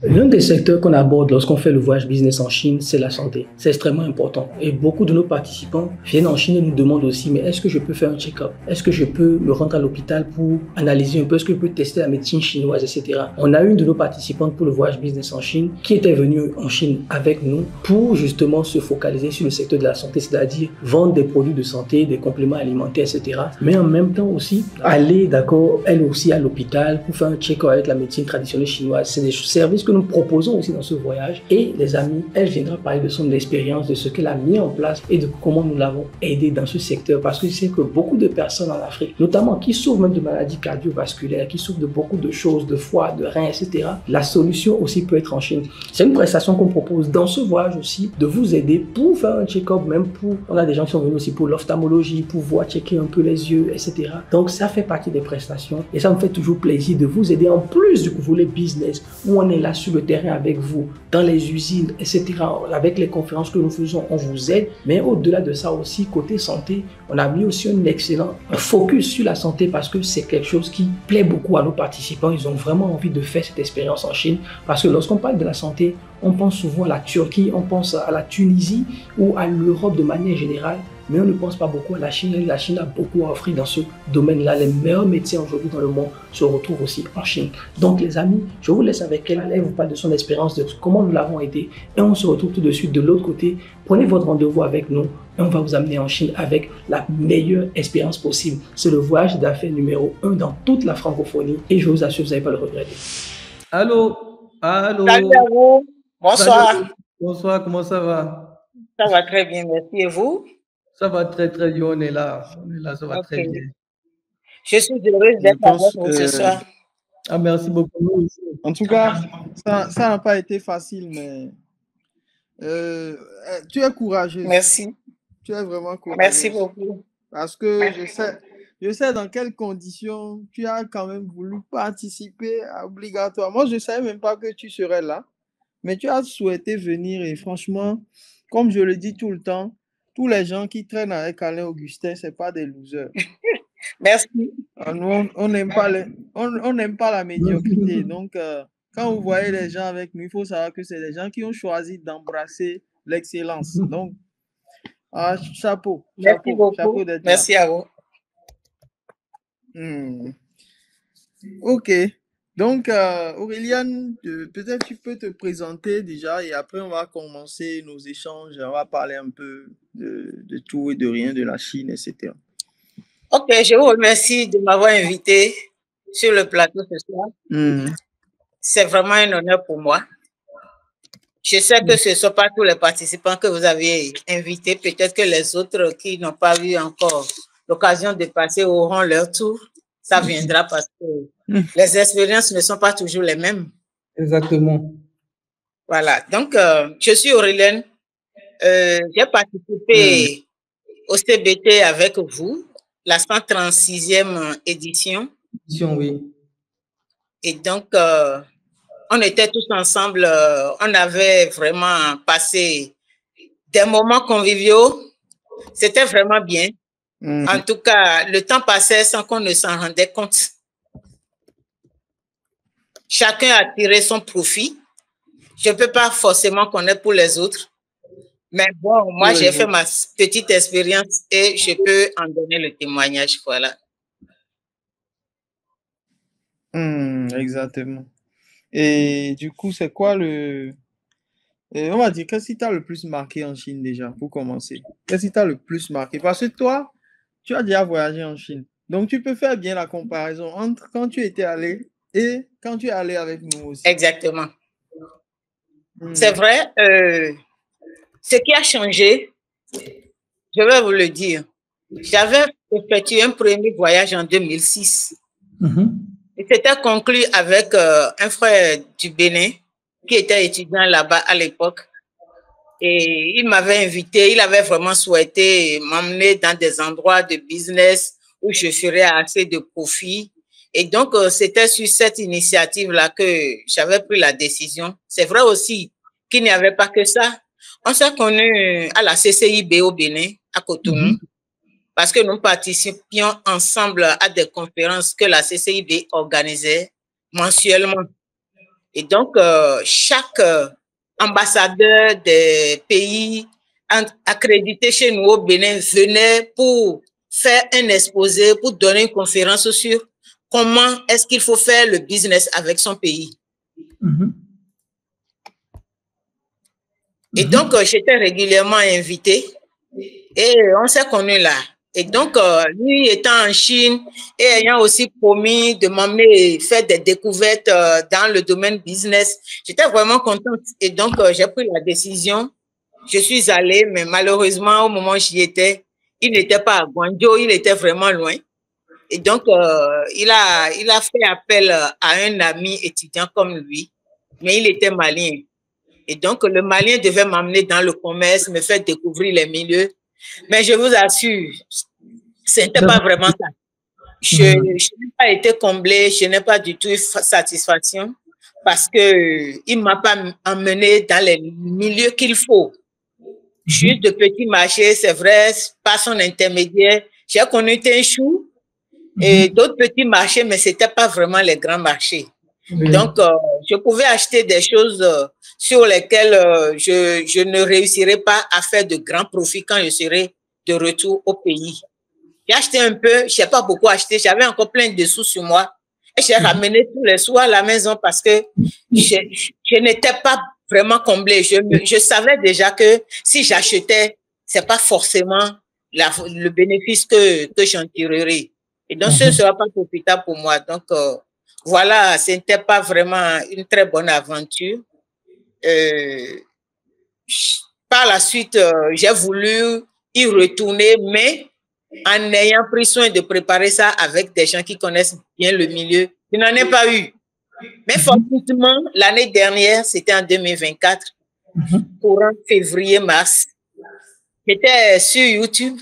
L'un des secteurs qu'on aborde lorsqu'on fait le voyage business en Chine, c'est la santé. C'est extrêmement important. Et beaucoup de nos participants viennent en Chine et nous demandent aussi, mais est-ce que je peux faire un check-up? Est-ce que je peux me rendre à l'hôpital pour analyser un peu? Est-ce que je peux tester la médecine chinoise, etc. On a une de nos participantes pour le voyage business en Chine qui était venue en Chine avec nous pour justement se focaliser sur le secteur de la santé, c'est-à-dire vendre des produits de santé, des compléments alimentaires, etc. Mais en même temps aussi, aller, d'accord, elle aussi à l'hôpital pour faire un check-up avec la médecine traditionnelle chinoise. C'est des services que nous proposons aussi dans ce voyage. Et les amis, elle viendra parler de son expérience, de ce qu'elle a mis en place et de comment nous l'avons aidé dans ce secteur. Parce que je sais que beaucoup de personnes en Afrique, notamment qui souffrent même de maladies cardiovasculaires, qui souffrent de beaucoup de choses, de foie, de reins, etc., la solution aussi peut être en Chine. C'est une prestation qu'on propose dans ce voyage aussi, de vous aider pour faire un check-up, même pour, on a des gens qui sont venus aussi pour l'ophtalmologie, pour voir checker un peu les yeux, etc. Donc ça fait partie des prestations et ça me fait toujours plaisir de vous aider en plus du volet business où on est là sur le terrain avec vous, dans les usines, etc. Avec les conférences que nous faisons, on vous aide. Mais au-delà de ça aussi, côté santé, on a mis aussi un excellent focus sur la santé parce que c'est quelque chose qui plaît beaucoup à nos participants. Ils ont vraiment envie de faire cette expérience en Chine parce que lorsqu'on parle de la santé, on pense souvent à la Turquie, on pense à la Tunisie ou à l'Europe de manière générale, mais on ne pense pas beaucoup à la Chine. La Chine a beaucoup à offrir dans ce domaine-là. Les meilleurs médecins aujourd'hui dans le monde se retrouvent aussi en Chine. Donc les amis, je vous laisse avec elle. Elle vous parle de son expérience, de comment nous l'avons aidé. Et on se retrouve tout de suite de l'autre côté. Prenez votre rendez-vous avec nous et on va vous amener en Chine avec la meilleure expérience possible. C'est le voyage d'affaires numéro 1 dans toute la francophonie et je vous assure, vous n'allez pas le regretter. Allô? Salut Allô? à vous. Salut. Bonsoir. Bonsoir, comment ça va? Ça va très bien, merci. Et vous? Ça va très très bien, on est là. On est là, ça va Ok. très bien. Je suis heureuse Je d'être avec pense vous ce que, soir. Ah, merci beaucoup. en tout cas, ça n'a pas été facile, mais tu es courageuse. Merci. Tu es vraiment Merci courageuse. beaucoup. Parce que je sais dans quelles conditions tu as quand même voulu participer obligatoirement. Moi, je ne savais même pas que tu serais là, mais tu as souhaité venir et franchement, comme je le dis tout le temps, tous les gens qui traînent avec Alain Augustin, ce pas des losers. Merci. Nous, on n'aime pas on n'aime pas la médiocrité. Donc, quand vous voyez les gens avec nous, il faut savoir que c'est des gens qui ont choisi d'embrasser l'excellence. Donc, chapeau, Merci chapeau, beaucoup. chapeau d'être là. Merci à vous. Ok. Donc, Aurélien, peut-être tu peux te présenter déjà et après on va commencer nos échanges. On va parler un peu de tout et de rien, de la Chine, etc. Ok, je vous remercie de m'avoir invité sur le plateau ce soir. C'est vraiment un honneur pour moi. Je sais que ce ne sont pas tous les participants que vous avez invités. Peut-être que les autres qui n'ont pas eu encore l'occasion de passer auront leur tour. Ça viendra parce que les expériences ne sont pas toujours les mêmes. Exactement. Voilà. Donc, je suis Aurélien. J'ai participé au CBT avec vous, la 136e édition. Oui. Et donc, on était tous ensemble. On avait vraiment passé des moments conviviaux. C'était vraiment bien. En tout cas, le temps passait sans qu'on ne s'en rendait compte. Chacun a tiré son profit. Je ne peux pas forcément connaître pour les autres. Mais bon, moi, j'ai fait ma petite expérience et je peux en donner le témoignage. Voilà. Exactement. Et du coup, c'est quoi on va dire, qu'est-ce qui t'a le plus marqué en Chine déjà, pour commencer? Qu'est-ce qui t'a le plus marqué? Parce que toi, tu as déjà voyagé en Chine. Donc, tu peux faire bien la comparaison entre quand tu étais allé et quand tu es allé avec nous aussi. Exactement. C'est vrai. Ce qui a changé, je vais vous le dire. J'avais effectué un premier voyage en 2006. Et c'était conclu avec un frère du Bénin qui était étudiant là-bas à l'époque. Et il m'avait invité, il avait vraiment souhaité m'emmener dans des endroits de business où je ferais assez de profit. Et donc, c'était sur cette initiative-là que j'avais pris la décision. C'est vrai aussi qu'il n'y avait pas que ça. On s'est connus à la CCIB au Bénin, à Cotonou, parce que nous participions ensemble à des conférences que la CCIB organisait mensuellement. Et donc, chaque ambassadeur des pays accrédités chez nous au Bénin venait pour faire un exposé, pour donner une conférence sur comment est-ce qu'il faut faire le business avec son pays. Et donc, j'étais régulièrement invitée et on s'est connus là. Et donc, lui étant en Chine et ayant aussi promis de m'emmener faire des découvertes dans le domaine business, j'étais vraiment contente. Et donc, j'ai pris la décision. Je suis allée, mais malheureusement, au moment où j'y étais, il n'était pas à Guangzhou, il était vraiment loin. Et donc, il a fait appel à un ami étudiant comme lui, mais il était malien. Et donc, le malien devait m'amener dans le commerce, me faire découvrir les milieux. Mais je vous assure, ce n'était pas vraiment ça. Je n'ai pas été comblée, je n'ai pas du tout eu satisfaction parce qu'il ne m'a pas emmené dans les milieux qu'il faut. Juste de petits marchés, c'est vrai, par son intermédiaire. J'ai connu Tenchou et d'autres petits marchés, mais ce n'était pas vraiment les grands marchés. Donc, je pouvais acheter des choses sur lesquelles je ne réussirais pas à faire de grands profits quand je serai de retour au pays. J'ai acheté un peu, je n'ai pas beaucoup acheté, j'avais encore plein de sous sur moi. Et j'ai ramené tous les sous à la maison parce que je n'étais pas vraiment comblée. Je savais déjà que si j'achetais, ce n'est pas forcément le bénéfice que j'en tirerai. Et donc, ce ne sera pas profitable pour moi. Donc, voilà, ce n'était pas vraiment une très bonne aventure. Par la suite, j'ai voulu y retourner, mais en ayant pris soin de préparer ça avec des gens qui connaissent bien le milieu. Je n'en ai pas eu. Mais fortuitement, l'année dernière, c'était en 2024, courant février-mars, j'étais sur YouTube.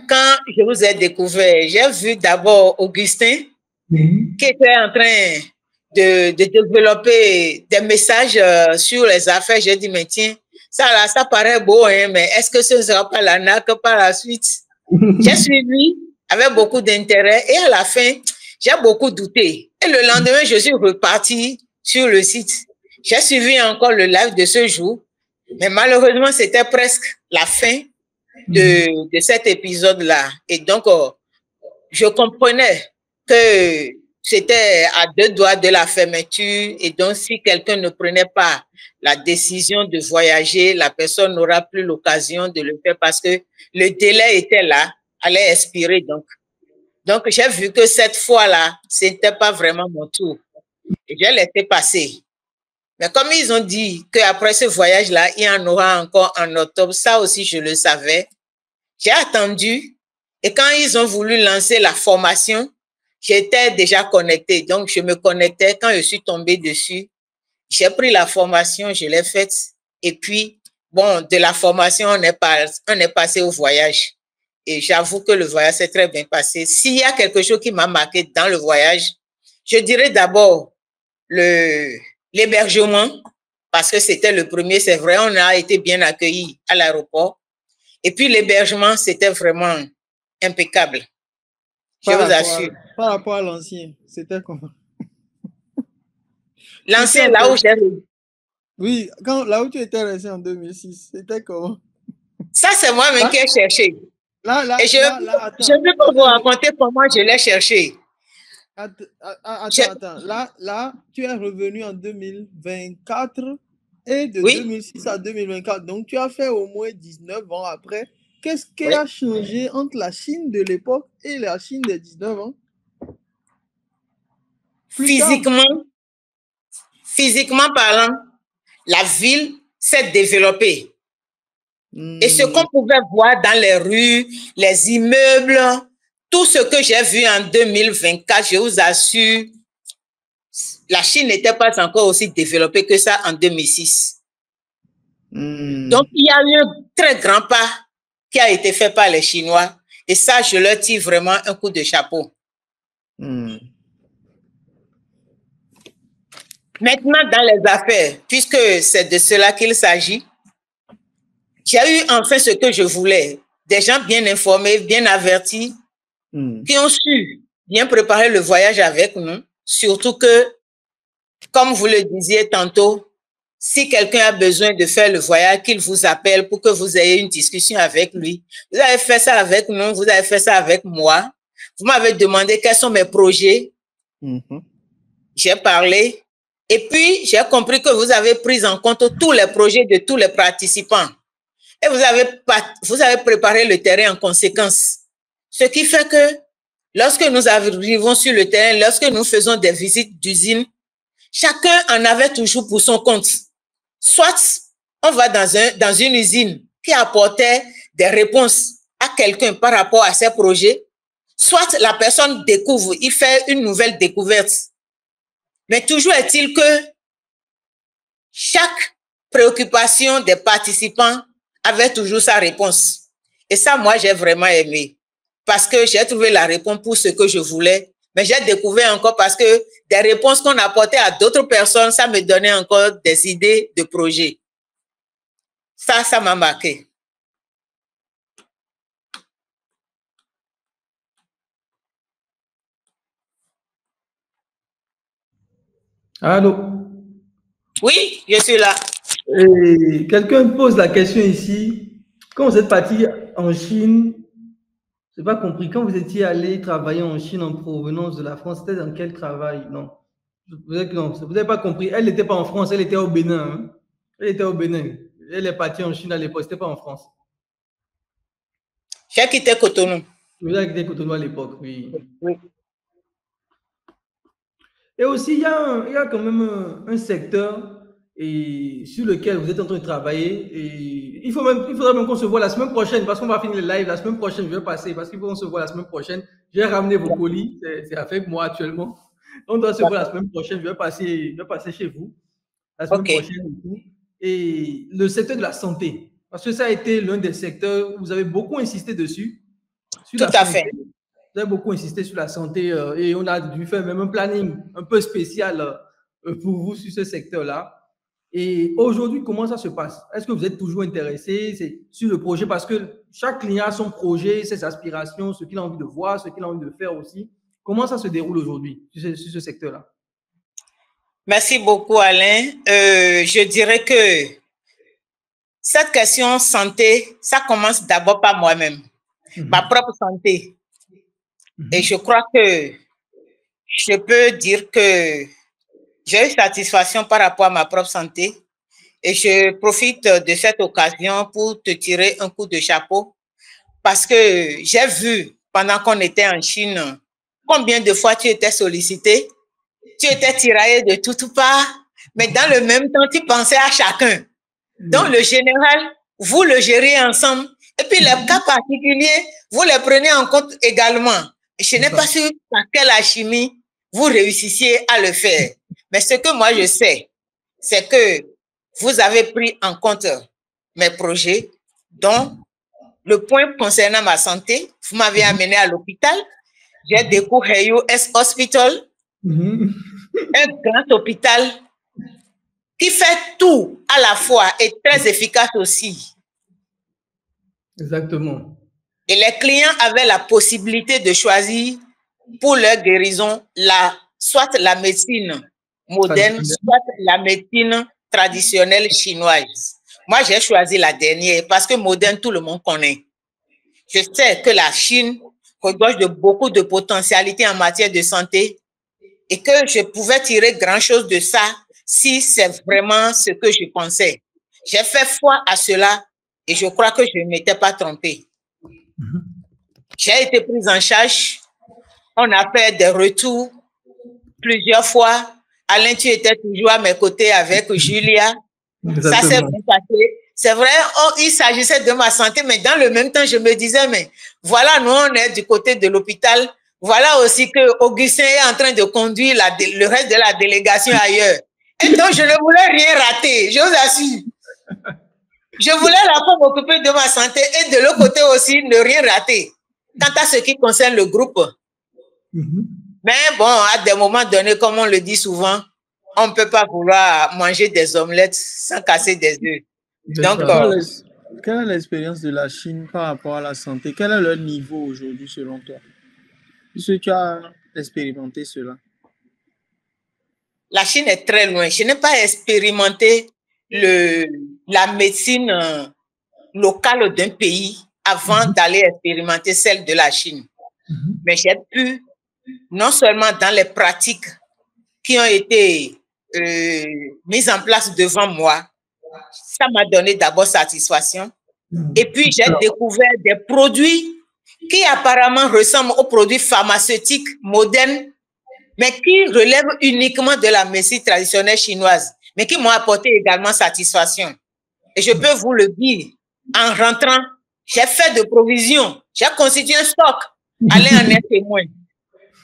Quand je vous ai découvert, j'ai vu d'abord Augustin qui était en train de développer des messages sur les affaires. J'ai dit, mais tiens, ça paraît beau, hein, mais est-ce que ce ne sera pas l'arnaque par la suite? J'ai suivi avec beaucoup d'intérêt et à la fin, j'ai beaucoup douté. Et le lendemain, je suis reparti sur le site. J'ai suivi encore le live de ce jour, mais malheureusement, c'était presque la fin de cet épisode-là. Et donc, je comprenais que c'était à 2 doigts de la fermeture et donc si quelqu'un ne prenait pas la décision de voyager, la personne n'aura plus l'occasion de le faire parce que le délai était là, allait expirer donc j'ai vu que cette fois-là, ce n'était pas vraiment mon tour. Et j'ai laissé passer. Mais comme ils ont dit qu'après ce voyage-là, il y en aura encore en octobre, ça aussi je le savais. J'ai attendu et quand ils ont voulu lancer la formation, j'étais déjà connectée. Donc je me connectais. Quand je suis tombée dessus, j'ai pris la formation, je l'ai faite. Et puis, bon, de la formation, on est passé au voyage. Et j'avoue que le voyage s'est très bien passé. S'il y a quelque chose qui m'a marqué dans le voyage, je dirais d'abord l'hébergement, parce que c'était le premier, c'est vrai, on a été bien accueillis à l'aéroport. Et puis l'hébergement, c'était vraiment impeccable. Je vous assure. Par rapport à l'ancien, c'était comment? L'ancien, là où j'ai... Oui, là où tu étais resté en 2006, c'était comment? Ça, c'est moi-même qui ai cherché. Et je ne vais pas vous raconter comment je l'ai cherché. Attends. Là, tu es revenu en 2024 et de 2006 à 2024. Donc, tu as fait au moins 19 ans après. Qu'est-ce qui a changé entre la Chine de l'époque et la Chine de 19 ans? Physiquement parlant, la ville s'est développée. Et ce qu'on pouvait voir dans les rues, les immeubles, tout ce que j'ai vu en 2024, je vous assure, la Chine n'était pas encore aussi développée que ça en 2006. Donc, il y a eu un très grand pas qui a été fait par les Chinois. Et ça, je leur tire vraiment un coup de chapeau. Maintenant, dans les affaires, puisque c'est de cela qu'il s'agit, j'ai eu enfin ce que je voulais. Des gens bien informés, bien avertis, qui ont su bien préparer le voyage avec nous. Surtout que Comme vous le disiez tantôt, si quelqu'un a besoin de faire le voyage, qu'il vous appelle pour que vous ayez une discussion avec lui. Vous avez fait ça avec nous, vous avez fait ça avec moi. Vous m'avez demandé quels sont mes projets. J'ai parlé. Et puis, j'ai compris que vous avez pris en compte tous les projets de tous les participants. Et vous avez préparé le terrain en conséquence. Ce qui fait que lorsque nous arrivons sur le terrain, lorsque nous faisons des visites d'usine, chacun en avait toujours pour son compte. Soit on va dans une usine qui apportait des réponses à quelqu'un par rapport à ses projets, soit la personne découvre, il fait une nouvelle découverte. Mais toujours est-il que chaque préoccupation des participants avait toujours sa réponse. Et ça, moi, j'ai vraiment aimé. Parce que j'ai trouvé la réponse pour ce que je voulais. Mais j'ai découvert encore parce que des réponses qu'on apportait à d'autres personnes, ça me donnait encore des idées de projets. Ça m'a marqué. Allô? Oui, je suis là. Et quelqu'un pose la question ici. Quand vous êtes parti en Chine, je n'ai pas compris, quand vous étiez allé travailler en Chine en provenance de la France, c'était dans quel travail? Non. Vous n'avez pas compris. Elle n'était pas en France, elle était au Bénin. Hein? Elle était au Bénin. Elle est partie en Chine à l'époque, c'était pas en France. J'ai quitté Cotonou. Vous avez quitté Cotonou à l'époque, oui. Oui. Et aussi, il y a quand même un secteur sur lequel vous êtes en train de travailler. Et il faudra même qu'on se voit la semaine prochaine, parce qu'on va finir le live la semaine prochaine. Je vais passer, parce qu'il faut qu'on se voit la semaine prochaine. J'ai ramené vos colis, c'est avec moi actuellement. On doit se voir la semaine prochaine. Je vais passer chez vous la semaine prochaine et tout. Et le secteur de la santé, parce que ça a été l'un des secteurs où vous avez beaucoup insisté dessus. Tout à fait. Vous avez beaucoup insisté sur la santé et on a dû faire même un planning un peu spécial pour vous sur ce secteur-là. Et aujourd'hui, comment ça se passe? Est-ce que vous êtes toujours intéressé sur le projet? Parce que chaque client a son projet, ses aspirations, ce qu'il a envie de voir, ce qu'il a envie de faire aussi. Comment ça se déroule aujourd'hui sur ce secteur-là? Merci beaucoup, Alain. Je dirais que cette question santé, ça commence d'abord par moi-même, ma propre santé. Et je crois que je peux dire que j'ai eu satisfaction par rapport à ma propre santé. Et je profite de cette occasion pour te tirer un coup de chapeau parce que j'ai vu pendant qu'on était en Chine combien de fois tu étais sollicité, tu étais tiraillé de toutes parts, mais dans le même temps, tu pensais à chacun. Donc, le général, vous le gérez ensemble. Et puis, les cas particuliers, vous les prenez en compte également. Je n'ai pas su par quelle alchimie vous réussissiez à le faire. Mais ce que moi, je sais, c'est que vous avez pris en compte mes projets, dont le point concernant ma santé, vous m'avez amené à l'hôpital. J'ai découvert US Hospital, un grand hôpital qui fait tout à la fois et très efficace aussi. Exactement. Et les clients avaient la possibilité de choisir pour leur guérison soit la médecine moderne, soit la médecine traditionnelle chinoise. Moi, j'ai choisi la dernière parce que moderne, tout le monde connaît. Je sais que la Chine regorge de beaucoup de potentialités en matière de santé et que je pouvais tirer grand-chose de ça si c'est vraiment ce que je pensais. J'ai fait foi à cela et je crois que je ne m'étais pas trompée. J'ai été prise en charge. On a fait des retours plusieurs fois. Alain, tu étais toujours à mes côtés avec Julia. Ça s'est bien passé. C'est vrai, il s'agissait de ma santé, mais dans le même temps, je me disais, mais voilà, nous, on est du côté de l'hôpital. Voilà aussi que Augustin est en train de conduire le reste de la délégation ailleurs. Et donc, je ne voulais rien rater, je vous assure. Je voulais la fois m'occuper de ma santé et de l'autre côté aussi, ne rien rater. Quant à ce qui concerne le groupe. Mais bon, à des moments donnés, comme on le dit souvent, on ne peut pas vouloir manger des omelettes sans casser des œufs. Donc, quelle est l'expérience de la Chine par rapport à la santé? Quel est leur niveau aujourd'hui selon toi? Puisque tu as expérimenté cela. la Chine est très loin. Je n'ai pas expérimenté la médecine locale d'un pays avant d'aller expérimenter celle de la Chine. Mais j'ai pu, non seulement dans les pratiques qui ont été mises en place devant moi, ça m'a donné d'abord satisfaction. Et puis, j'ai découvert des produits qui apparemment ressemblent aux produits pharmaceutiques modernes, mais qui relèvent uniquement de la médecine traditionnelle chinoise, mais qui m'ont apporté également satisfaction. Et je peux vous le dire, en rentrant, j'ai fait de provisions, j'ai constitué un stock, allez en être témoin.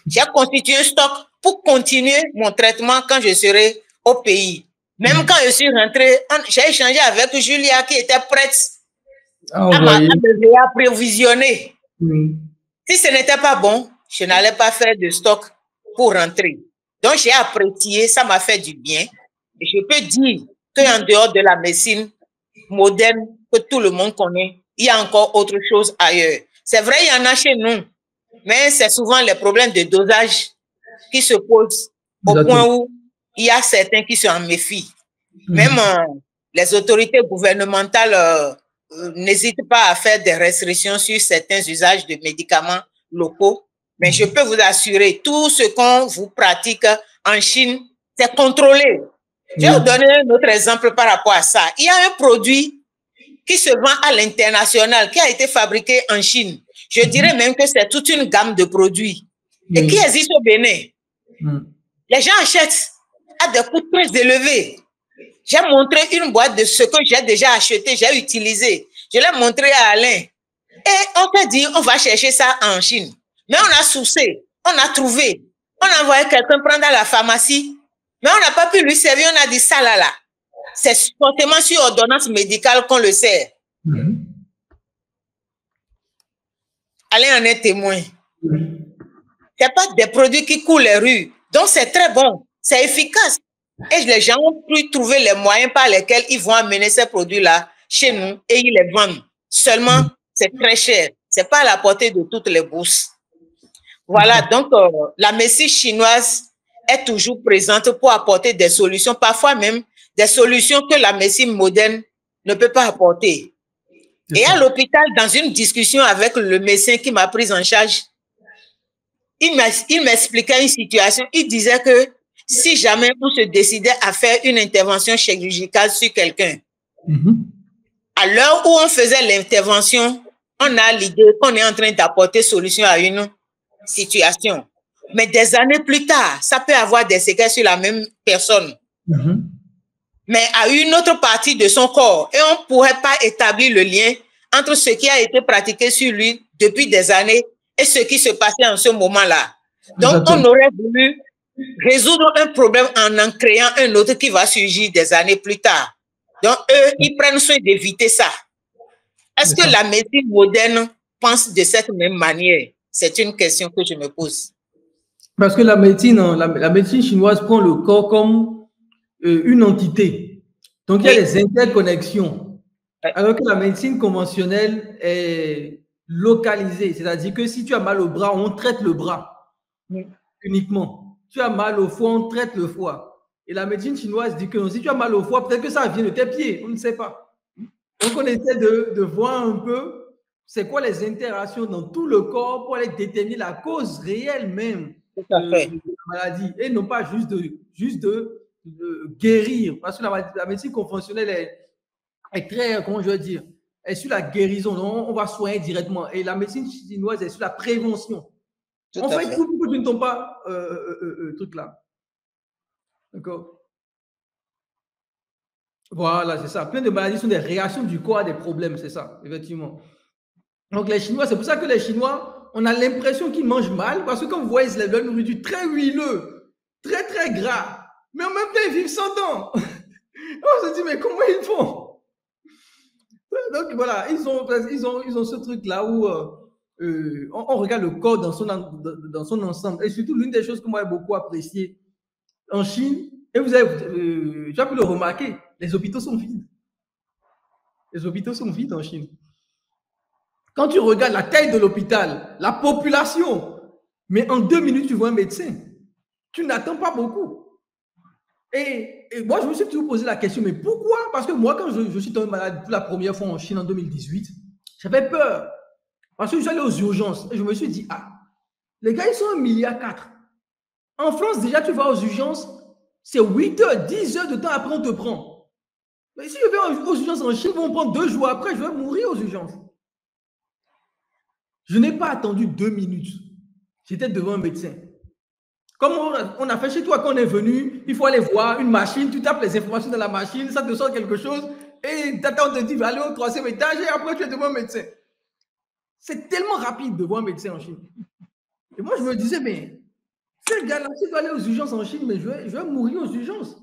J'ai constitué un stock pour continuer mon traitement quand je serai au pays. Même quand je suis rentrée, j'ai échangé avec Julia qui était prête à me réapprovisionner. Si ce n'était pas bon, je n'allais pas faire de stock pour rentrer. Donc, j'ai apprécié, ça m'a fait du bien. Et je peux dire qu'en dehors de la médecine moderne que tout le monde connaît, il y a encore autre chose ailleurs. C'est vrai, il y en a chez nous, mais c'est souvent les problèmes de dosage qui se posent au point où il y a certains qui s'en méfient. Même les autorités gouvernementales n'hésitent pas à faire des restrictions sur certains usages de médicaments locaux. Mais je peux vous assurer, tout ce qu'on vous pratique en Chine, c'est contrôlé. Je vais vous donner un autre exemple par rapport à ça. Il y a un produit qui se vend à l'international, qui a été fabriqué en Chine. Je dirais même que c'est toute une gamme de produits et qui existe au Bénin. Les gens achètent à des coûts très élevés. J'ai montré une boîte de ce que j'ai déjà acheté, j'ai utilisé. Je l'ai montré à Alain. Et on peut dire, on va chercher ça en Chine. Mais on a sourcé, on a trouvé. On a envoyé quelqu'un prendre à la pharmacie. Mais on n'a pas pu lui servir, on a dit ça là. C'est fortement sur ordonnance médicale qu'on le sert. Allez en être témoin. C'est pas des produits qui coulent les rues. Donc c'est très bon, c'est efficace. Et les gens ont pu trouver les moyens par lesquels ils vont amener ces produits-là chez nous et ils les vendent. Seulement, c'est très cher. C'est pas à la portée de toutes les bourses. Voilà, donc la médecine chinoise est toujours présente pour apporter des solutions, parfois même des solutions que la médecine moderne ne peut pas apporter. Et à l'hôpital, dans une discussion avec le médecin qui m'a prise en charge, il m'expliquait une situation. Il disait que si jamais on se décidait à faire une intervention chirurgicale sur quelqu'un, à l'heure où on faisait l'intervention, on a l'idée qu'on est en train d'apporter solution à une situation. Mais des années plus tard, ça peut avoir des séquelles sur la même personne. Mais à une autre partie de son corps. Et on ne pourrait pas établir le lien entre ce qui a été pratiqué sur lui depuis des années et ce qui se passait en ce moment-là. Donc, on aurait voulu résoudre un problème en créant un autre qui va surgir des années plus tard. Donc, eux, ils prennent soin d'éviter ça. Est-ce que la médecine moderne pense de cette même manière? C'est une question que je me pose. Parce que la médecine chinoise prend le corps comme une entité. Donc, il y a des interconnexions. Alors que la médecine conventionnelle est localisée. C'est-à-dire que si tu as mal au bras, on traite le bras uniquement. Tu as mal au foie, on traite le foie. Et la médecine chinoise dit que si tu as mal au foie, peut-être que ça vient de tes pieds. On ne sait pas. Donc, on essaie de voir un peu c'est quoi les interactions dans tout le corps pour aller déterminer la cause réelle même de la maladie et non pas juste de guérir. Parce que la médecine conventionnelle est très, comment je veux dire, est sur la guérison. Donc on va soigner directement. Et la médecine chinoise est sur la prévention. En fait, tout le monde ne tombe pas truc là. D'accord? Voilà, c'est ça. Plein de maladies sont des réactions du corps à des problèmes, c'est ça, effectivement. Donc les Chinois, c'est pour ça que les Chinois, on a l'impression qu'ils mangent mal, parce que quand vous voyez leur nourriture très huileux, très très gras, mais en même temps ils vivent 100 ans. On se dit mais comment ils font? Donc voilà, ils ont ce truc là où on regarde le corps dans son ensemble. Et surtout l'une des choses que moi j'ai beaucoup apprécié en Chine, et tu as pu le remarquer, les hôpitaux sont vides. Les hôpitaux sont vides en Chine. Quand tu regardes la taille de l'hôpital, la population, mais en 2 minutes, tu vois un médecin. Tu n'attends pas beaucoup. Et moi, je me suis toujours posé la question, mais pourquoi? Parce que moi, quand je suis tombé malade pour la première fois en Chine en 2018, j'avais peur. Parce que je suis allé aux urgences et je me suis dit, ah, les gars, ils sont 1,4 milliard. En France, déjà, tu vas aux urgences, c'est 8 heures, 10 heures de temps après, on te prend. Mais si je vais aux urgences en Chine, ils vont me prendre 2 jours après, je vais mourir aux urgences. Je n'ai pas attendu 2 minutes. J'étais devant un médecin. Comme on a fait chez toi quand on est venu, il faut aller voir une machine, tu tapes les informations dans la machine, ça te sort quelque chose, et t'attends, on te dit, va aller au 3e étage, et après tu es devant un médecin. C'est tellement rapide de voir un médecin en Chine. Et moi, je me disais, mais ce gars-là, s'il doit aller aux urgences en Chine, mais je vais mourir aux urgences.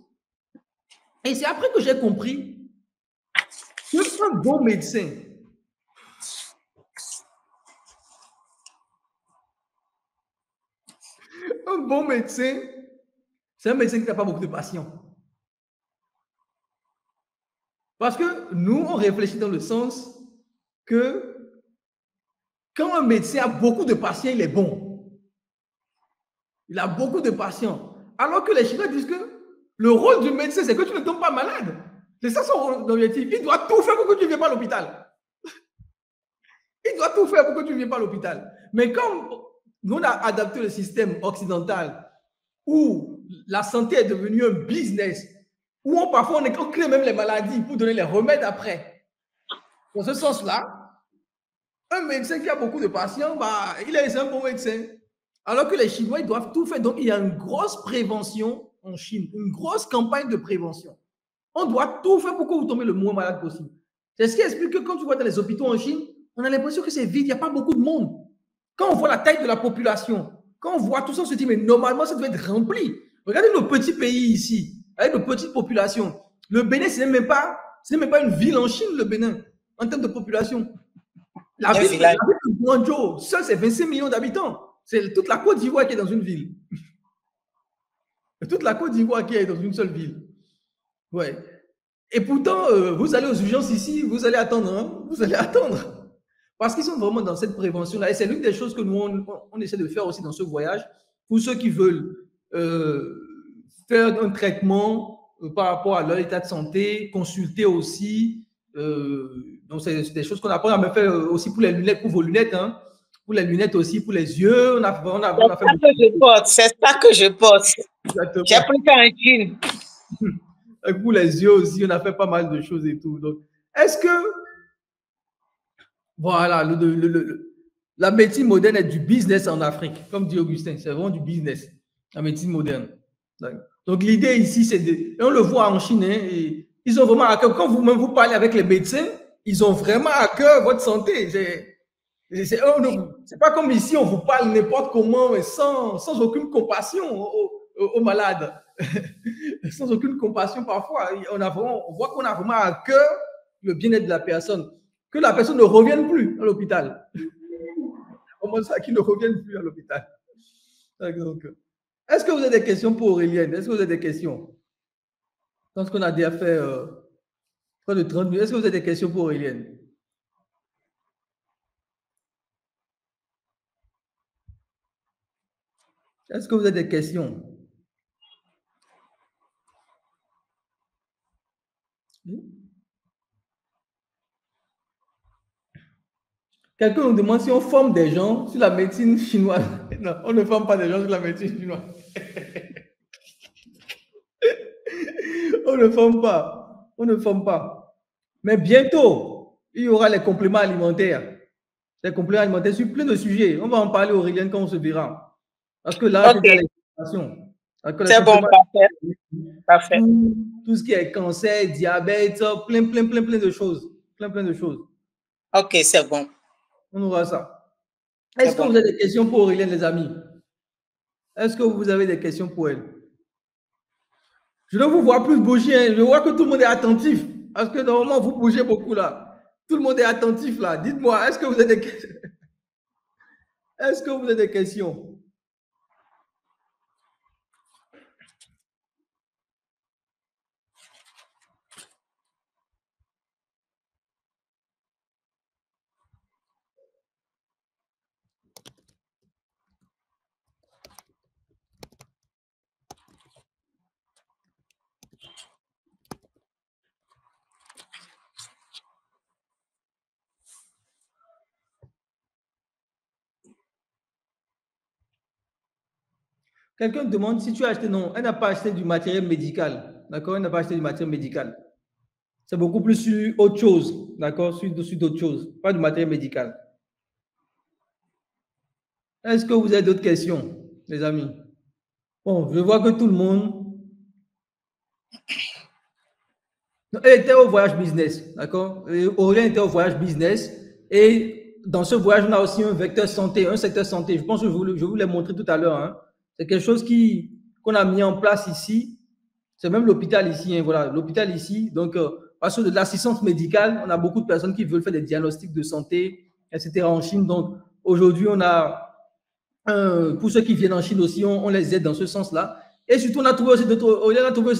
Et c'est après que j'ai compris qu'un bon médecin, un bon médecin, c'est un médecin qui n'a pas beaucoup de patients. Parce que nous, on réfléchit dans le sens que quand un médecin a beaucoup de patients, il est bon. Il a beaucoup de patients. Alors que les Chinois disent que le rôle du médecin, c'est que tu ne tombes pas malade. C'est ça son objectif. Il doit tout faire pour que tu ne viennes pas à l'hôpital. Il doit tout faire pour que tu ne viennes pas à l'hôpital. Mais comme nous, on a adapté le système occidental où la santé est devenue un business, où parfois on crée même les maladies pour donner les remèdes après. Dans ce sens-là, un médecin qui a beaucoup de patients, bah, il est un bon médecin. Alors que les Chinois, ils doivent tout faire. Donc, il y a une grosse prévention en Chine, une grosse campagne de prévention. On doit tout faire pour que vous tombez le moins malade possible. C'est ce qui explique que quand tu vois dans les hôpitaux en Chine, on a l'impression que c'est vide, il n'y a pas beaucoup de monde. Quand on voit la taille de la population, quand on voit tout ça, on se dit, mais normalement, ça doit être rempli. Regardez nos petits pays ici, avec nos petites populations. Le Bénin, ce n'est même pas une ville en Chine, le Bénin, en termes de population. La ville de Guangzhou, seul, c'est 25 millions d'habitants. C'est toute la Côte d'Ivoire qui est dans une ville. Toute la Côte d'Ivoire qui est dans une seule ville. Ouais. Et pourtant, vous allez aux urgences ici, vous allez attendre. Hein? Vous allez attendre. Parce qu'ils sont vraiment dans cette prévention-là. Et c'est l'une des choses que nous, on essaie de faire aussi dans ce voyage. Pour ceux qui veulent faire un traitement par rapport à leur état de santé, consulter aussi. Donc, c'est des choses qu'on apprend à me faire aussi pour les lunettes, pour vos lunettes. Hein? Pour les lunettes aussi, pour les yeux. On a fait c'est ça que je porte. J'ai pris ça en Chine. Pour les yeux aussi, on a fait pas mal de choses et tout. Donc, est-ce que, voilà, la médecine moderne est du business en Afrique, comme dit Augustin, c'est vraiment du business, la médecine moderne. Donc, l'idée ici, c'est de, on le voit en Chine, hein, et ils ont vraiment à cœur, quand vous-même vous parlez avec les médecins, ils ont vraiment à cœur votre santé. C'est pas comme ici, on vous parle n'importe comment, mais sans aucune compassion aux malades. Sans aucune compassion parfois. On voit qu'on a vraiment à cœur le bien-être de la personne. Que la personne ne revienne plus à l'hôpital. Comment ça, qu'il ne revienne plus à l'hôpital. Est-ce que vous avez des questions pour Aurélienne? Est-ce que vous avez des questions? Je pense qu'on a déjà fait près de 30 minutes. Est-ce que vous avez des questions pour Aurélienne? Est-ce que vous avez des questions? Quelqu'un nous demande si on forme des gens sur la médecine chinoise. Non, on ne forme pas des gens sur la médecine chinoise. On ne forme pas. On ne forme pas. Mais bientôt, il y aura les compléments alimentaires. Les compléments alimentaires sur plein de sujets. On va en parler, Aurélien, quand on se verra. Parce que là, c'est l'explication. C'est bon, parfait. Tout ce qui est cancer, diabète, plein de choses. Plein de choses. Ok, c'est bon. On aura ça. Est-ce que vous avez des questions pour Aurélien, les amis? Est-ce que vous avez des questions pour elle? Je ne vous vois plus bouger. Hein. Je vois que tout le monde est attentif. Parce que normalement, vous bougez beaucoup là. Tout le monde est attentif là. Dites-moi, est-ce que vous avez des questions? Est-ce que vous avez des questions? Quelqu'un demande si tu as acheté, non, elle n'a pas acheté du matériel médical, d'accord? Elle n'a pas acheté du matériel médical. C'est beaucoup plus sur autre chose, d'accord? Sur d'autres choses, pas du matériel médical. Est-ce que vous avez d'autres questions, les amis? Bon, je vois que tout le monde... Elle était au voyage business, d'accord? Aurélien était au voyage business. Et dans ce voyage, on a aussi un vecteur santé, un secteur santé. Je pense que je vous l'ai montré tout à l'heure. Hein. C'est quelque chose qu'on a mis en place ici. C'est même l'hôpital ici. Hein, voilà, l'hôpital ici. Donc, parce que de l'assistance médicale, on a beaucoup de personnes qui veulent faire des diagnostics de santé, etc. en Chine. Donc, aujourd'hui, on a... pour ceux qui viennent en Chine aussi, on les aide dans ce sens-là. Et surtout, on a trouvé aussi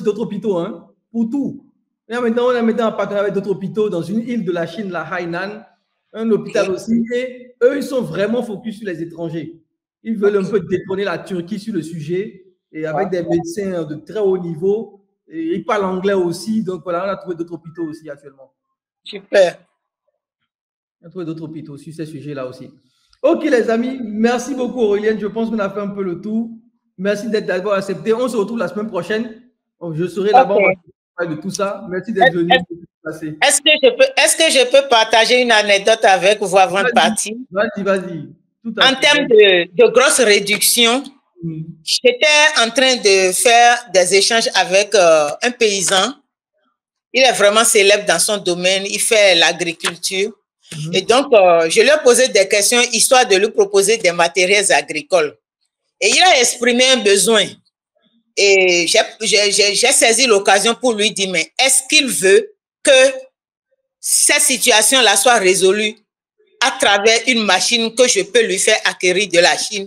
d'autres hôpitaux, hein, pour tout. Et maintenant, on est maintenant en partenariat avec d'autres hôpitaux dans une île de la Chine, la Hainan, un hôpital aussi. Et eux, ils sont vraiment focus sur les étrangers. Ils veulent un peu détrôner la Turquie sur le sujet et avec des médecins de très haut niveau. Et ils parlent anglais aussi. Donc voilà, on a trouvé d'autres hôpitaux aussi actuellement. Super. On a trouvé d'autres hôpitaux sur ces sujets-là aussi. Ok, les amis, merci beaucoup, Aurélien. Je pense qu'on a fait un peu le tour. Merci d'avoir accepté. On se retrouve la semaine prochaine. Je serai là-bas de tout ça. Merci d'être venu. Est-ce que je peux partager une anecdote avec vous avant de partir? Vas-y. En termes de grosse réduction, j'étais en train de faire des échanges avec un paysan. Il est vraiment célèbre dans son domaine. Il fait l'agriculture. Et donc, je lui ai posé des questions histoire de lui proposer des matériels agricoles. Et il a exprimé un besoin. Et j'ai saisi l'occasion pour lui dire, mais est-ce qu'il veut que cette situation-là soit résolue à travers une machine que je peux lui faire acquérir de la Chine?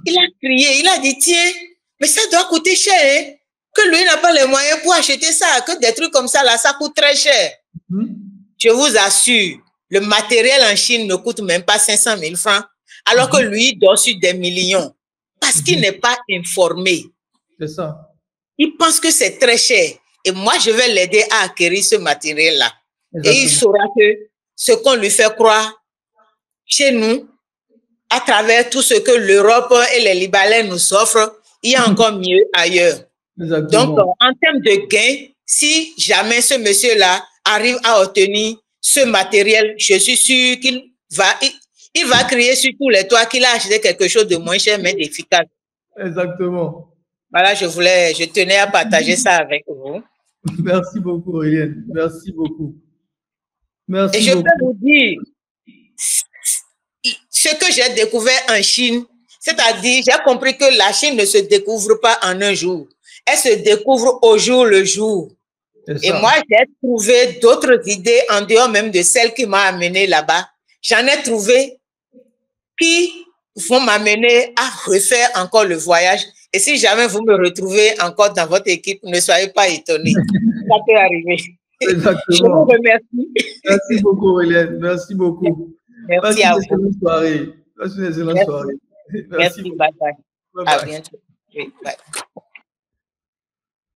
Il a crié, il a dit, tiens, mais ça doit coûter cher, hein? Que lui n'a pas les moyens pour acheter ça, que des trucs comme ça, là, ça coûte très cher. Je vous assure, le matériel en Chine ne coûte même pas 500 000 francs, alors que lui dort sur des millions, parce qu'il n'est pas informé. C'est ça. Il pense que c'est très cher. Et moi, je vais l'aider à acquérir ce matériel-là. Et il saura que ce qu'on lui fait croire chez nous, à travers tout ce que l'Europe et les Libanais nous offrent, il y a encore mieux ailleurs. Exactement. Donc, en termes de gains, si jamais ce monsieur-là arrive à obtenir ce matériel, je suis sûr qu'il va crier sur tous les toits qu'il a acheté quelque chose de moins cher mais d'efficace. Exactement. Voilà, je tenais à partager ça avec vous. Merci beaucoup, Aurélien. Merci beaucoup. Merci Et je beaucoup. peux vous dire, ce que j'ai découvert en Chine, c'est-à-dire, j'ai compris que la Chine ne se découvre pas en un jour. Elle se découvre au jour le jour. Et moi, j'ai trouvé d'autres idées en dehors même de celles qui m'ont amené là-bas. J'en ai trouvé qui vont m'amener à refaire encore le voyage. Et si jamais vous me retrouvez encore dans votre équipe, ne soyez pas étonnés. Ça peut arriver. Exactement. Je vous remercie. Merci beaucoup, Aurélien. Merci beaucoup. Merci à vous. Passe une excellente soirée. Merci. Bye bye. À bientôt. Oui, bye.